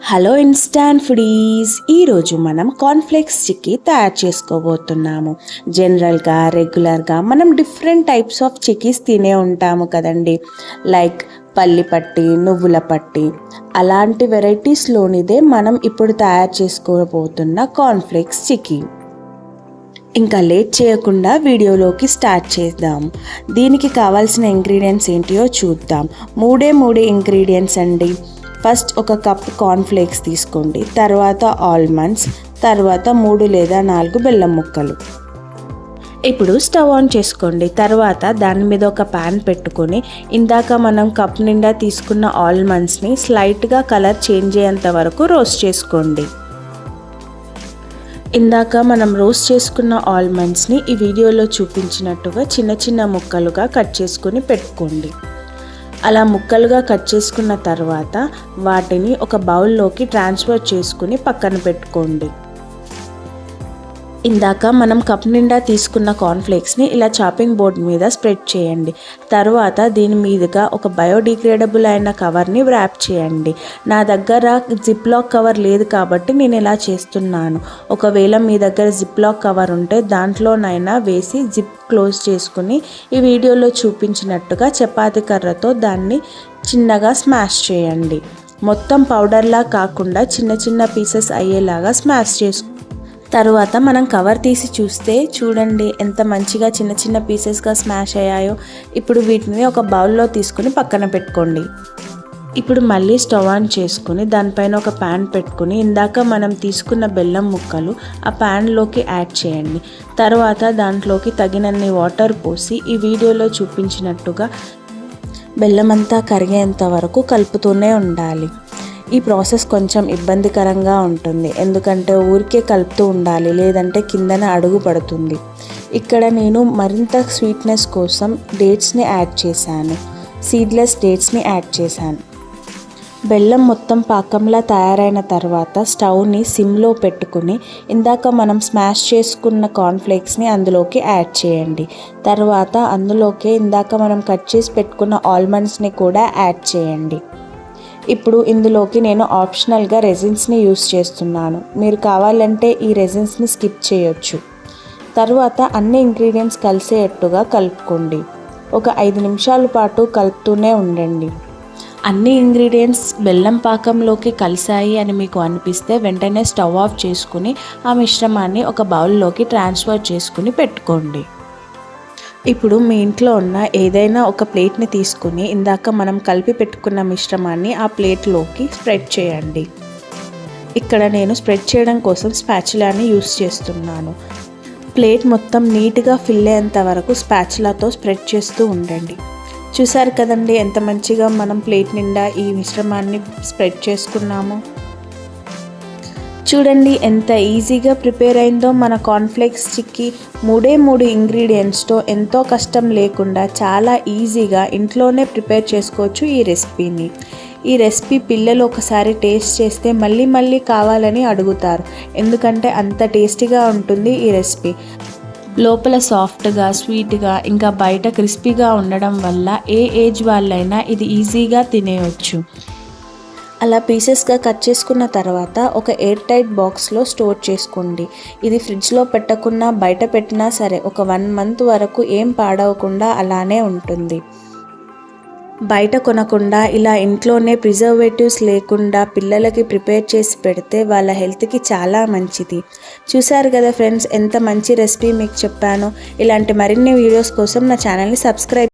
Hello instant foodies, ఈరోజు మనం cornflakes chikki తయారు చేసుకోబోతున్నాము. జనరల్గా రెగ్యులర్గా మనం డిఫరెంట్ టైప్స్ ఆఫ్ చిక్కీస్ తినే ఉంటాము కదండి. లైక్ పల్లి పట్టి, నువ్వుల పట్టి, అలాంటి వెరైటీస్లోనిదే మనం ఇప్పుడు తయారు చేసుకోబోతున్న కార్న్ఫ్లేక్స్ చిక్కీ. ఇంకా లేట్ చేయకుండా వీడియోలోకి స్టార్ట్ చేద్దాం. దీనికి కావాల్సిన ఇంగ్రీడియంట్స్ ఏంటియో చూద్దాం. మూడే ఇంగ్రీడియంట్స్ అండి. ఫస్ట్ ఒక కప్ కార్న్ఫ్లేక్స్ తీసుకోండి, తర్వాత ఆల్మండ్స్, తర్వాత 3 లేదా 4 బెల్లం ముక్కలు. ఇప్పుడు స్టవ్ ఆన్ చేసుకోండి. తర్వాత దాని మీద ఒక ప్యాన్ పెట్టుకొని ఇందాక మనం కప్ నిండా తీసుకున్న ఆల్మండ్స్ని స్లైట్గా కలర్ చేంజ్ అయ్యేంత వరకు రోస్ట్ చేసుకోండి. ఇందాక మనం రోస్ట్ చేసుకున్న ఆల్మండ్స్ని ఈ వీడియోలో చూపించినట్టుగా చిన్న చిన్న ముక్కలుగా కట్ చేసుకొని పెట్టుకోండి. అలా ముక్కలుగా కట్ చేసుకున్న తర్వాత వాటిని ఒక బౌల్లోకి ట్రాన్స్ఫర్ చేసుకుని పక్కన పెట్టుకోండి. ఇందాక మనం కప్ నిండా తీసుకున్న కార్న్ఫ్లేక్స్ని ఇలా చాపింగ్ బోర్డ్ మీద స్ప్రెడ్ చేయండి. తర్వాత దీని మీదుగా ఒక బయోడిగ్రేడబుల్ అయిన కవర్ని వ్రాప్ చేయండి. నా దగ్గర జిప్ లాక్ కవర్ లేదు కాబట్టి నేను ఇలా చేస్తున్నాను. ఒకవేళ మీ దగ్గర జిప్ లాక్ కవర్ ఉంటే దాంట్లోనైనా వేసి జిప్ క్లోజ్ చేసుకుని ఈ వీడియోలో చూపించినట్టుగా చపాతీ కర్రతో దాన్ని చిన్నగా స్మాష్ చేయండి. మొత్తం పౌడర్లా కాకుండా చిన్న చిన్న పీసెస్ అయ్యేలాగా స్మాష్ చేసుకోండి. తర్వాత మనం కవర్ తీసి చూస్తే చూడండి ఎంత మంచిగా చిన్న చిన్న పీసెస్గా స్మాష్ అయ్యాయో. ఇప్పుడు వీటిని ఒక బౌల్లో తీసుకుని పక్కన పెట్టుకోండి. ఇప్పుడు మళ్ళీ స్టవ్ ఆన్ చేసుకుని దానిపైన ఒక ప్యాన్ పెట్టుకుని ఇందాక మనం తీసుకున్న బెల్లం ముక్కలు ఆ ప్యాన్లోకి యాడ్ చేయండి. తర్వాత దాంట్లోకి తగినన్ని వాటర్ పోసి ఈ వీడియోలో చూపించినట్టుగా బెల్లం అంతా కరిగేంత వరకు కలుపుతూనే ఉండాలి. ఈ ప్రాసెస్ కొంచెం ఇబ్బందికరంగా ఉంటుంది, ఎందుకంటే ఊరికే కలుపుతూ ఉండాలి, లేదంటే కిందన అడుగు పడుతుంది. ఇక్కడ నేను మరింత స్వీట్నెస్ కోసం డేట్స్ని యాడ్ చేశాను, సీడ్లెస్ డేట్స్ని యాడ్ చేశాను. బెల్లం మొత్తం పాకంలా తయారైన తర్వాత స్టవ్ని సిమ్లో పెట్టుకుని ఇందాక మనం స్మాష్ చేసుకున్న కార్న్ఫ్లేక్స్ని అందులోకి యాడ్ చేయండి. తర్వాత అందులోకి ఇందాక మనం కట్ చేసి పెట్టుకున్న ఆల్మండ్స్ని కూడా యాడ్ చేయండి. ఇప్పుడు ఇందులోకి నేను ఆప్షనల్గా రెజిన్స్ని యూస్ చేస్తున్నాను. మీరు కావాలంటే ఈ రెజిన్స్ని స్కిప్ చేయొచ్చు. తర్వాత అన్ని ఇంగ్రీడియంట్స్ కలిసేట్టుగా కలుపుకోండి. ఒక 5 నిమిషాల పాటు కలుపుతూనే ఉండండి. అన్ని ఇంగ్రీడియంట్స్ బెల్లం పాకంలోకి కలిసాయి అని మీకు అనిపిస్తే వెంటనే స్టవ్ ఆఫ్ చేసుకుని ఆ మిశ్రమాన్ని ఒక బౌల్లోకి ట్రాన్స్ఫర్ చేసుకుని పెట్టుకోండి. ఇప్పుడు మీ ఇంట్లో ఉన్న ఏదైనా ఒక ప్లేట్ని తీసుకుని ఇందాక మనం కలిపి పెట్టుకున్న మిశ్రమాన్ని ఆ ప్లేట్లోకి స్ప్రెడ్ చేయండి. ఇక్కడ నేను స్ప్రెడ్ చేయడం కోసం స్పాచులాని యూస్ చేస్తున్నాను. ప్లేట్ మొత్తం నీట్గా ఫిల్ అయ్యేంత వరకు స్పాచులాతో స్ప్రెడ్ చేస్తూ ఉండండి. చూసారు కదండి ఎంత మంచిగా మనం ప్లేట్ నిండా ఈ మిశ్రమాన్ని స్ప్రెడ్ చేసుకున్నాము. చూడండి ఎంత ఈజీగా ప్రిపేర్ అయిందో మన కార్న్ఫ్లేక్స్ చిక్కీ. 3 ఇంగ్రీడియంట్స్తో ఎంతో కష్టం లేకుండా చాలా ఈజీగా ఇంట్లోనే ప్రిపేర్ చేసుకోవచ్చు ఈ రెసిపీని. ఈ రెసిపీ పిల్లలు ఒకసారి టేస్ట్ చేస్తే మళ్ళీ కావాలని అడుగుతారు, ఎందుకంటే అంత టేస్టీగా ఉంటుంది ఈ రెసిపీ. లోపల సాఫ్ట్గా, స్వీట్గా, ఇంకా బయట క్రిస్పీగా ఉండడం వల్ల ఏ ఏజ్ వాళ్ళైనా ఇది ఈజీగా తినేయచ్చు. అలా పీసెస్గా కట్ చేసుకున్న తర్వాత ఒక ఎయిర్ టైట్ బాక్స్లో స్టోర్ చేసుకోండి. ఇది ఫ్రిడ్జ్లో పెట్టకున్నా బయట పెట్టినా సరే ఒక 1 మంత్ వరకు ఏం పాడవకుండా అలానే ఉంటుంది. బయట కొనకుండా ఇలా ఇంట్లోనే ప్రిజర్వేటివ్స్ లేకుండా పిల్లలకి ప్రిపేర్ చేసి పెడితే వాళ్ళ హెల్త్కి చాలా మంచిది. చూసారు కదా ఫ్రెండ్స్ ఎంత మంచి రెసిపీ మీకు చెప్పాను. ఇలాంటి మరిన్ని వీడియోస్ కోసం నా ఛానల్ని సబ్స్క్రైబ్